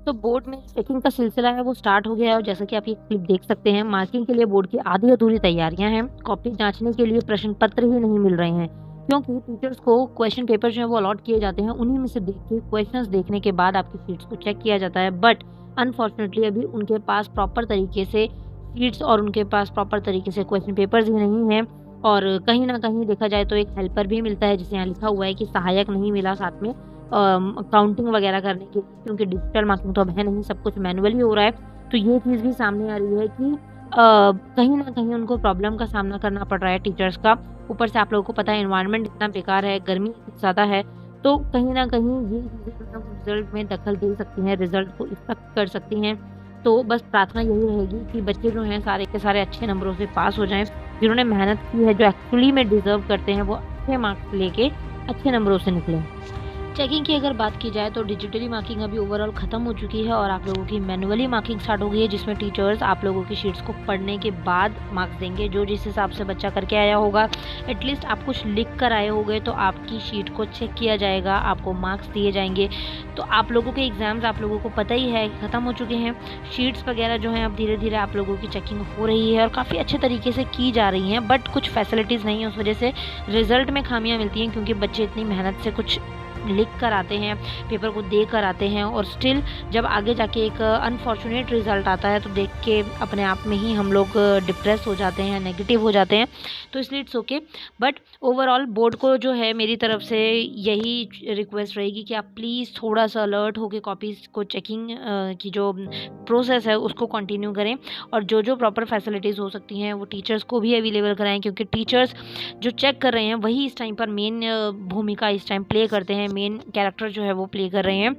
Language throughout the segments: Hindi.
तो बोर्ड में चेकिंग का सिलसिला है वो स्टार्ट हो गया है और जैसा कि आप ये क्लिप देख सकते हैं, मार्किंग के लिए बोर्ड की आधी अधूरी तैयारियां हैं। कॉपी जांचने के लिए प्रश्न पत्र ही नहीं मिल रहे हैं, क्योंकि टीचर्स को क्वेश्चन पेपर जो है वो अलॉट किए जाते हैं। उन्हीं में से देख के क्वेश्चंस देखने के बाद आपकी शीट्स को चेक किया जाता है। बट अनफॉर्चुनेटली अभी उनके पास प्रॉपर तरीके से शीट्स और उनके पास प्रॉपर तरीके से क्वेश्चन पेपर्स ही नहीं है। और कहीं ना कहीं देखा जाए तो एक हेल्पर भी मिलता है, जिसे यहाँ लिखा हुआ है कि सहायक नहीं मिला साथ में काउंटिंग वगैरह करने के लिए, क्योंकि डिजिटल मार्किंग तो अब है नहीं, सब कुछ मैनुअली हो रहा है। तो ये चीज़ भी सामने आ रही है कि कहीं ना कहीं उनको प्रॉब्लम का सामना करना पड़ रहा है टीचर्स का। ऊपर से आप लोगों को पता है एनवायरनमेंट इतना बेकार है, गर्मी इतनी ज़्यादा है, तो कहीं ना कहीं ये चीज़ें जो है रिजल्ट में दखल दे सकती हैं, रिजल्ट को इफेक्ट कर सकती हैं। तो बस प्रार्थना यही रहेगी कि बच्चे जो हैं सारे के सारे अच्छे नंबरों से पास हो जाएं, जिन्होंने मेहनत की है, जो एक्चुअली में डिजर्व करते हैं, वो अच्छे मार्क्स लेके अच्छे नंबरों से निकलें। चेकिंग की अगर बात की जाए तो डिजिटली मार्किंग अभी ओवरऑल खत्म हो चुकी है और आप लोगों की मैनुअली मार्किंग स्टार्ट हो गई है, जिसमें टीचर्स आप लोगों की शीट्स को पढ़ने के बाद मार्क्स देंगे। जो जिस हिसाब से बच्चा करके आया होगा, एटलीस्ट आप कुछ लिख कर आए होंगे तो आपकी शीट को चेक किया जाएगा, आपको मार्क्स दिए जाएंगे। तो आप लोगों के एग्जाम्स आप लोगों को पता ही है ख़त्म हो चुके हैं। शीट्स वगैरह जो हैं अब धीरे धीरे आप लोगों की चेकिंग हो रही है और काफ़ी अच्छे तरीके से की जा रही हैं, बट कुछ फैसिलिटीज़ नहीं है, उस वजह से रिजल्ट में खामियां मिलती हैं, क्योंकि बच्चे इतनी मेहनत से कुछ लिख कर आते हैं, पेपर को दे कर आते हैं, और स्टिल जब आगे जाके एक अनफॉर्चुनेट रिजल्ट आता है तो देख के अपने आप में ही हम लोग डिप्रेस हो जाते हैं, नेगेटिव हो जाते हैं। तो इसलिए it's okay. But overall board को जो है मेरी तरफ से यही रिक्वेस्ट रहेगी कि आप प्लीज़ थोड़ा सा अलर्ट होकर कॉपीज़ को चेकिंग की जो प्रोसेस है उसको कंटिन्यू करें, और जो जो प्रॉपर फैसिलिटीज़ हो सकती हैं वो टीचर्स को भी अवेलेबल कराएं, क्योंकि टीचर्स जो चेक कर रहे हैं वही इस टाइम पर मेन भूमिका इस टाइम प्ले करते हैं, मेन कैरेक्टर जो है वो प्ले कर रहे हैं।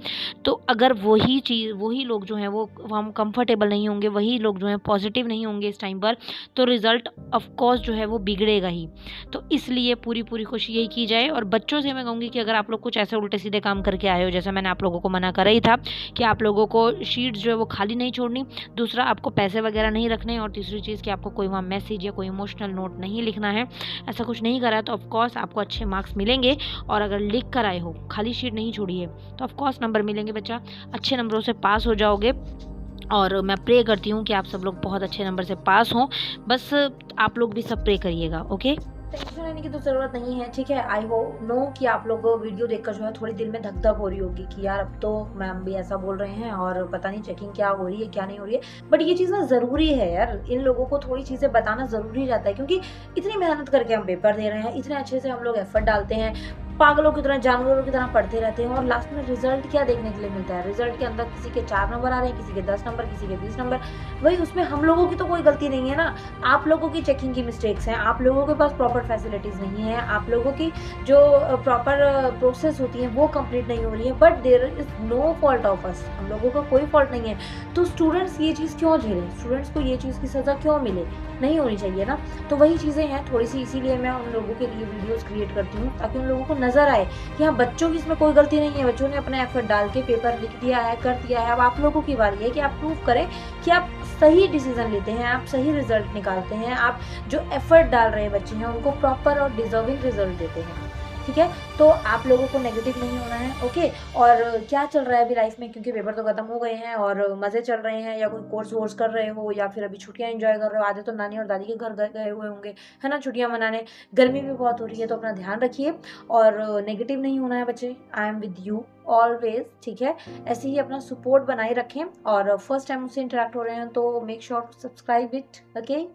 तो अगर वही लोग जो हैं वो हम कंफर्टेबल नहीं होंगे, वही लोग जो हैं पॉजिटिव नहीं होंगे इस टाइम पर, तो रिज़ल्ट ऑफ कोर्स जो है वो बिगड़ेगा ही। तो इसलिए पूरी पूरी कोशिश यही की जाए। और बच्चों से मैं कहूँगी कि अगर आप लोग कुछ ऐसे उल्टे सीधे काम करके आए हो, जैसा मैंने आप लोगों को मना करा ही था कि आप लोगों को शीट्स जो है वो खाली नहीं छोड़नी, दूसरा आपको पैसे वगैरह नहीं रखने, और तीसरी चीज़ कि आपको कोई वहाँ मैसेज या कोई इमोशनल नोट नहीं लिखना है, ऐसा कुछ नहीं करा है, तो ऑफकोर्स आपको अच्छे मार्क्स मिलेंगे। और अगर लिख कर आए हो, खाली शीट नहीं छोड़ी है, तो ऑफकोर्स नंबर मिलेंगे, बच्चा अच्छे नंबरों से पास हो जाओगे। और मैं प्रे करती हूँ कि आप सब लोग बहुत अच्छे नंबर से पास हों। बस आप लोग भी सब प्रे करिएगा। ओके, टेंशन लेने की तो ज़रूरत नहीं है, ठीक है। आई हो नो कि आप लोग वीडियो देखकर जो है थोड़ी दिल में धक धक हो रही होगी कि यार अब तो मैम भी ऐसा बोल रहे हैं और पता नहीं चेकिंग क्या हो रही है क्या नहीं हो रही है। बट ये चीज़ ना ज़रूरी है यार, इन लोगों को थोड़ी चीज़ें बताना ज़रूरी रहता है, क्योंकि इतनी मेहनत करके हम पेपर दे रहे हैं, इतने अच्छे से हम लोग एफर्ट डालते हैं, पागलों की तरह जानवरों की तरह पढ़ते रहते हैं, और लास्ट में रिजल्ट क्या देखने के लिए मिलता है? रिजल्ट के अंदर किसी के 4 नंबर आ रहे हैं, किसी के 10 नंबर, किसी के 20 नंबर। वही उसमें हम लोगों की तो कोई गलती नहीं है ना, आप लोगों की चेकिंग की मिस्टेक्स हैं, आप लोगों के पास प्रॉपर फैसिलिटीज़ नहीं है, आप लोगों की जो प्रॉपर प्रोसेस होती है वो कंप्लीट नहीं हो रही है। But there is no fault of us, हम लोगों का कोई फॉल्ट नहीं है। तो स्टूडेंट्स ये चीज़ क्यों झेलें? स्टूडेंट्स को ये चीज़ की सज़ा क्यों मिले? नहीं होनी चाहिए ना। तो वही चीज़ें हैं थोड़ी-सी, इसीलिए मैं उन लोगों के लिए वीडियोज़ क्रिएट करती हूँ, ताकि उन लोगों को नज़र आए कि हाँ, बच्चों की इसमें कोई गलती नहीं है, बच्चों ने अपना एफर्ट डाल के पेपर लिख दिया है, कर दिया है। अब आप लोगों की बारी है कि आप प्रूव करें कि आप सही डिसीजन लेते हैं, आप सही रिजल्ट निकालते हैं, आप जो एफर्ट डाल रहे बच्चे हैं उनको प्रॉपर और डिजर्विंग रिजल्ट देते हैं, ठीक है। तो आप लोगों को नेगेटिव नहीं होना है, ओके। और क्या चल रहा है अभी लाइफ में, क्योंकि पेपर तो खत्म हो गए हैं और मज़े चल रहे हैं, या कोई कोर्स वोर्स कर रहे हो, या फिर अभी छुट्टियां एंजॉय कर रहे हो, आधे तो नानी और दादी के घर गए हुए होंगे, है ना, छुट्टियां मनाने। गर्मी भी बहुत हो रही है, तो अपना ध्यान रखिए और नेगेटिव नहीं होना है बच्चे। I am with you always, ठीक है। ऐसे ही अपना सपोर्ट बनाए रखें, और फर्स्ट टाइम मुझसे इंटरेक्ट हो रहे हैं तो make sure to subscribe it, okay.